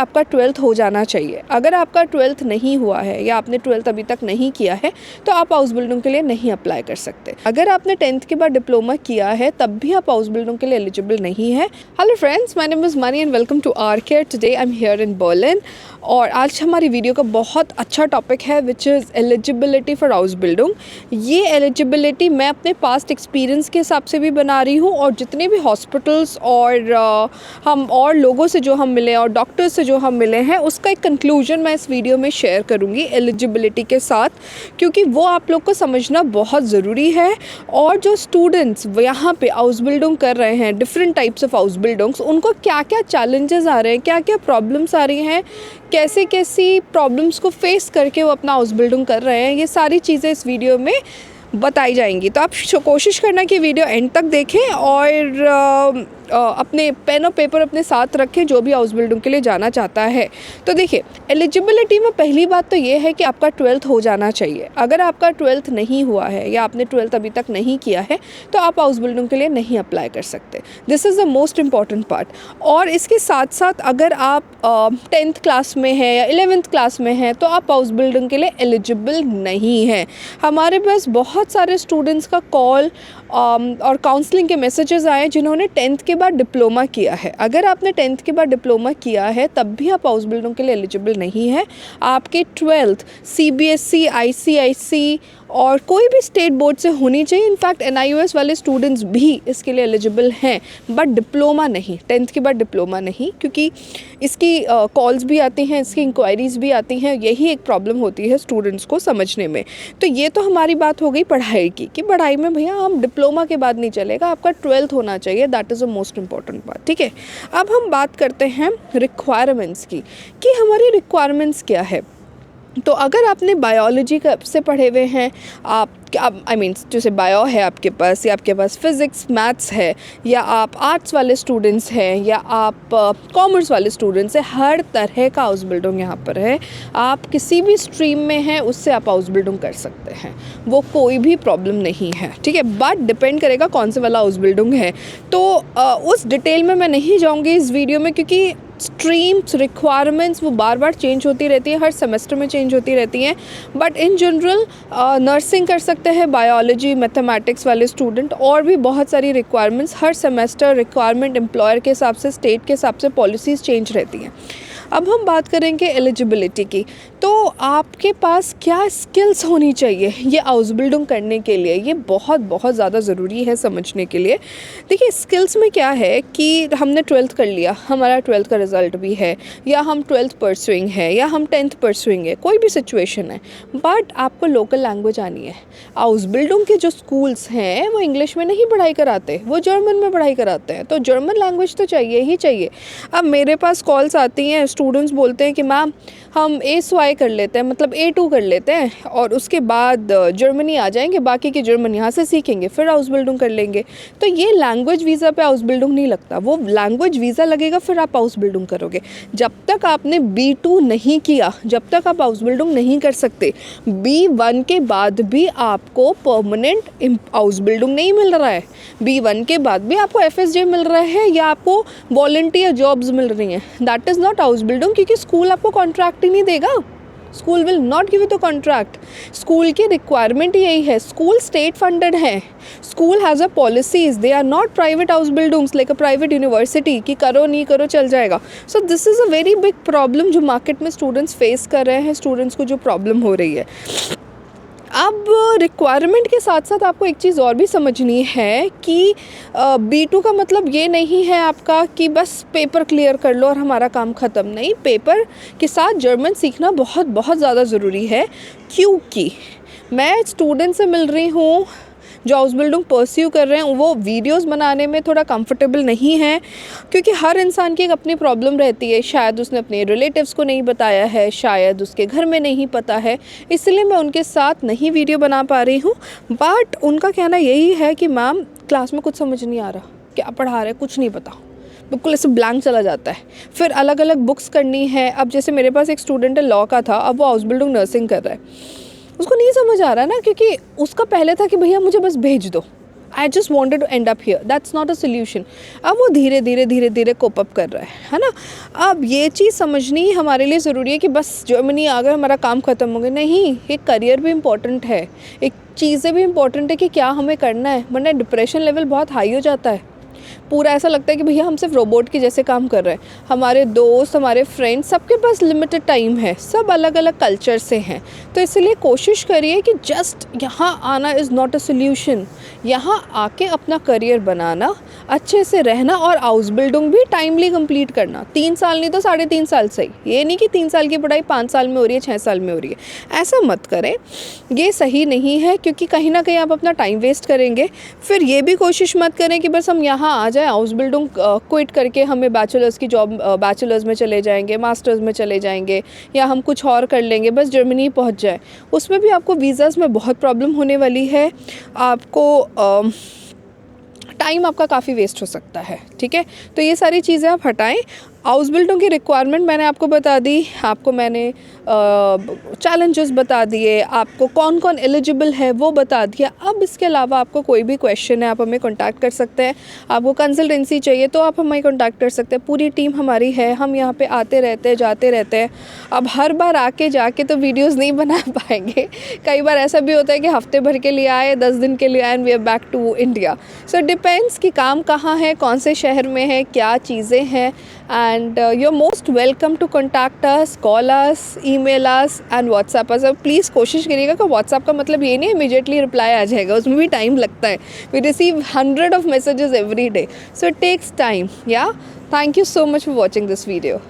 आपका 12th हो जाना चाहिए। अगर आपका 12th नहीं हुआ है या आपने 12th अभी तक नहीं किया है तो आप आउसबिल्डिंग के लिए नहीं अप्लाई कर सकते। अगर आपने 10th के बाद डिप्लोमा किया है तब भी आप आउसबिल्डिंग के लिए एलिजिबल नहीं है। Hello friends, my name is Mani and welcome to Rcare। Today I am here in Berlin और आज हमारी वीडियो का बहुत अच्छा टॉपिक है विच इज़ एलिजिबिलिटी फॉर आउसबिल्डिंग। ये एलिजिबिलिटी मैं अपने पास्ट एक्सपीरियंस के हिसाब से भी बना रही हूँ और जितने भी हॉस्पिटल्स और हम और लोगों से जो हम मिले और डॉक्टर्स से जो हम मिले हैं उसका एक कंक्लूजन मैं इस वीडियो में शेयर करूँगी एलिजिबिलिटी के साथ, क्योंकि वो आप लोग को समझना बहुत ज़रूरी है। और जो स्टूडेंट्स यहाँ पे आउसबिल्डिंग कर रहे हैं, डिफरेंट टाइप्स ऑफ आउसबिल्डिंग्स, उनको क्या क्या चैलेंजेस आ रहे हैं, क्या क्या प्रॉब्लम्स आ रही हैं, कैसी कैसी प्रॉब्लम्स को फेस करके वो अपना आउसबिल्डिंग कर रहे हैं, ये सारी चीज़ें इस वीडियो में बताई जाएंगी। तो आप कोशिश करना कि वीडियो एंड तक देखें और अपने पेन और पेपर अपने साथ रखें जो भी आउसबिल्डिंग के लिए जाना चाहता है। तो देखिए, एलिजिबिलिटी में पहली बात तो ये है कि आपका 12th हो जाना चाहिए। अगर आपका 12th नहीं हुआ है या आपने 12th अभी तक नहीं किया है तो आप आउसबिल्डिंग के लिए नहीं अप्लाई कर सकते। This is the most important part. और इसके साथ साथ अगर आप 10th क्लास में हैं या 11th क्लास में हैं तो आप आउसबिल्डिंग के लिए एलिजिबल नहीं हैं। हमारे पास बहुत सारे स्टूडेंट्स का कॉल और काउंसलिंग के मैसेजेस आए जिन्होंने 10th के बाद डिप्लोमा किया है। अगर आपने 10th के बाद डिप्लोमा किया है तब भी आप आउसबिल्डिंग के लिए एलिजिबल नहीं है। आपके 12th CBSE, ICIC और कोई भी स्टेट बोर्ड से होनी चाहिए। इनफैक्ट NIOS वाले स्टूडेंट्स भी इसके लिए एलिजिबल हैं, बट डिप्लोमा नहीं, 10th के बाद डिप्लोमा नहीं, क्योंकि इसकी कॉल्स भी आती हैं, इसकी इंक्वायरीज़ भी आती हैं। यही एक प्रॉब्लम होती है स्टूडेंट्स को समझने में। तो ये तो हमारी बात हो गई पढ़ाई की, कि पढ़ाई में भैया हम डिप्लोमा के बाद नहीं चलेगा, आपका 12th होना चाहिए। That is the most important बात। ठीक है, अब हम बात करते हैं रिक्वायरमेंट्स की कि हमारी रिक्वायरमेंट्स क्या है। तो अगर आपने बायोलॉजी का से पढ़े हुए हैं, आप आई मीन जैसे बायो है आपके पास, या आपके पास फिज़िक्स मैथ्स है, या आप आर्ट्स वाले स्टूडेंट्स हैं, या आप कॉमर्स वाले स्टूडेंट्स हैं, हर तरह का आउसबिल्डिंग यहाँ पर है। आप किसी भी स्ट्रीम में हैं उससे आप आउसबिल्डिंग कर सकते हैं, वो कोई भी प्रॉब्लम नहीं है। ठीक है, बट डिपेंड करेगा कौन से वाला आउसबिल्डिंग है। तो उस डिटेल में मैं नहीं जाऊँगी इस वीडियो में, क्योंकि स्ट्रीम्स रिक्वायरमेंट्स वो बार बार चेंज होती रहती हैं, हर सेमेस्टर में चेंज होती रहती हैं। बट इन जनरल नर्सिंग कर सकते हैं बायोलॉजी, मैथमेटिक्स वाले स्टूडेंट, और भी बहुत सारी रिक्वायरमेंट्स हर सेमेस्टर रिक्वायरमेंट एम्प्लॉयर के हिसाब से, स्टेट के हिसाब से पॉलिसीज़ चेंज रहती हैं। अब हम बात करेंगे एलिजिबिलिटी की। तो आपके पास क्या स्किल्स होनी चाहिए ये आउसबिल्डिंग करने के लिए, ये बहुत बहुत ज़्यादा ज़रूरी है समझने के लिए। देखिए, स्किल्स में क्या है कि हमने 12th कर लिया, हमारा 12th का रिज़ल्ट भी है, या हम 12th परसुइंग है, या हम 10th परसुइंग है, कोई भी सिचुएशन है, बट आपको लोकल लैंग्वेज आनी है। आउसबिल्डिंग के जो स्कूल्स हैं वो इंग्लिश में नहीं पढ़ाई कराते, वो जर्मन में पढ़ाई कराते हैं। तो जर्मन लैंग्वेज तो चाहिए ही चाहिए। अब मेरे पास कॉल्स आती हैं, स्टूडेंट्स बोलते हैं कि मैम हम A/SY कर लेते हैं, मतलब A2 कर लेते हैं और उसके बाद जर्मनी आ जाएंगे, बाकी की जर्मन यहाँ से सीखेंगे, फिर आउसबिल्डिंग कर लेंगे। तो ये लैंग्वेज वीज़ा पे आउसबिल्डिंग नहीं लगता, वो लैंग्वेज वीज़ा लगेगा फिर आप आउसबिल्डिंग करोगे। जब तक आपने B2 नहीं किया, जब तक आप आउसबिल्डिंग नहीं कर सकते। B1 के बाद भी आपको परमानेंट आउसबिल्डिंग नहीं मिल रहा है, B1 के बाद भी आपको FSJ मिल रहा है, या आपको वॉलंटियर जॉब्स मिल रही हैं, दैट इज़ नॉट आउसबिल्डिंग, क्योंकि स्कूल आपको कॉन्ट्रैक्ट ही नहीं देगा। School will not give you the contract. School की रिक्वायरमेंट यही है। स्कूल स्टेट फंडेड है, school has a policies, they are not private house buildings like a private university कि करो नहीं करो चल जाएगा। So this is a very big problem जो मार्केट में स्टूडेंट्स फेस कर रहे हैं, स्टूडेंट्स को जो प्रॉब्लम हो रही है। अब रिक्वायरमेंट के साथ साथ आपको एक चीज़ और भी समझनी है कि B2 का मतलब ये नहीं है आपका कि बस पेपर क्लियर कर लो और हमारा काम ख़त्म। नहीं, पेपर के साथ जर्मन सीखना बहुत बहुत ज़्यादा ज़रूरी है, क्योंकि मैं स्टूडेंट से मिल रही हूँ जो आउसबिल्डिंग परस्यू कर रहे हैं, वो वीडियोस बनाने में थोड़ा कंफर्टेबल नहीं है, क्योंकि हर इंसान की एक अपनी प्रॉब्लम रहती है। शायद उसने अपने रिलेटिव्स को नहीं बताया है, शायद उसके घर में नहीं पता है, इसलिए मैं उनके साथ नहीं वीडियो बना पा रही हूँ। बट उनका कहना यही है कि मैम क्लास में कुछ समझ नहीं आ रहा, क्या पढ़ा रहे कुछ नहीं पता, बिल्कुल ऐसे ब्लैंक चला जाता है। फिर अलग अलग बुक्स करनी है। अब जैसे मेरे पास एक स्टूडेंट है लॉ का था, अब वो आउसबिल्डिंग नर्सिंग कर रहा है, उसको नहीं समझ आ रहा ना, क्योंकि उसका पहले था कि भैया मुझे बस भेज दो, I just wanted to end up here, that's not a solution. अब वो धीरे धीरे कोप अप कर रहा है ना। अब ये चीज़ समझनी हमारे लिए ज़रूरी है कि बस जर्मनी आ गए हमारा काम ख़त्म हो गया, नहीं, एक करियर भी इम्पॉर्टेंट है, एक चीज़ें भी इम्पॉर्टेंट है कि क्या हमें करना है, वरना डिप्रेशन लेवल बहुत हाई हो जाता है। पूरा ऐसा लगता है कि भैया हम सिर्फ रोबोट के जैसे काम कर रहे हैं। हमारे दोस्त, हमारे फ्रेंड्स, सबके पास लिमिटेड टाइम है, सब अलग अलग कल्चर से हैं, तो इसलिए कोशिश करिए कि जस्ट यहाँ आना इज़ नॉट अ सोल्यूशन। यहाँ आके अपना करियर बनाना, अच्छे से रहना और आउसबिल्डिंग भी टाइमली कंप्लीट करना। 3 साल नहीं तो 3.5 साल सही। ये नहीं कि 3 साल की पढ़ाई 5 साल में हो रही है, 6 साल में हो रही है, ऐसा मत करें, ये सही नहीं है, क्योंकि कहीं ना कहीं आप अपना टाइम वेस्ट करेंगे। फिर ये भी कोशिश मत करें कि बस हम यहाँ आ जाए, आउसबिल्डिंग क्विट करके हमें बैचलर्स की जॉब, बैचलर्स में चले जाएंगे, मास्टर्स में चले जाएंगे, या हम कुछ और कर लेंगे, बस जर्मनी पहुँच जाए। उसमें भी आपको वीज़ाज़ में बहुत प्रॉब्लम होने वाली है, आपको टाइम आपका काफ़ी वेस्ट हो सकता है। ठीक है, तो ये सारी चीज़ें आप हटाएं। आउसबिल्डिंग की रिक्वायरमेंट मैंने आपको बता दी, आपको मैंने चैलेंजेस बता दिए, आपको कौन कौन एलिजिबल है वो बता दिया। अब इसके अलावा आपको कोई भी क्वेश्चन है आप हमें कांटेक्ट कर सकते हैं, आपको कंसल्टेंसी चाहिए तो आप हमें कांटेक्ट कर सकते हैं। पूरी टीम हमारी है, हम यहाँ पे आते रहते हैं, जाते रहते हैं। अब हर बार आके जाके तो वीडियोज़ नहीं बना पाएंगे, कई बार ऐसा भी होता है कि हफ्ते भर के लिए आए, 10 दिन के लिए आए, and we are back to India. So depends कि काम कहाँ है, कौन से शहर में है, क्या चीज़ें हैं। And you're most welcome to contact us, call us, email us and WhatsApp us। Please कोशिश करिएगा कि WhatsApp का मतलब ये नहीं इमीडिएटली रिप्लाई आ जाएगा, उसमें भी टाइम लगता है। We receive 100 of messages every day, so it takes time। Yeah, thank you so much for watching this video।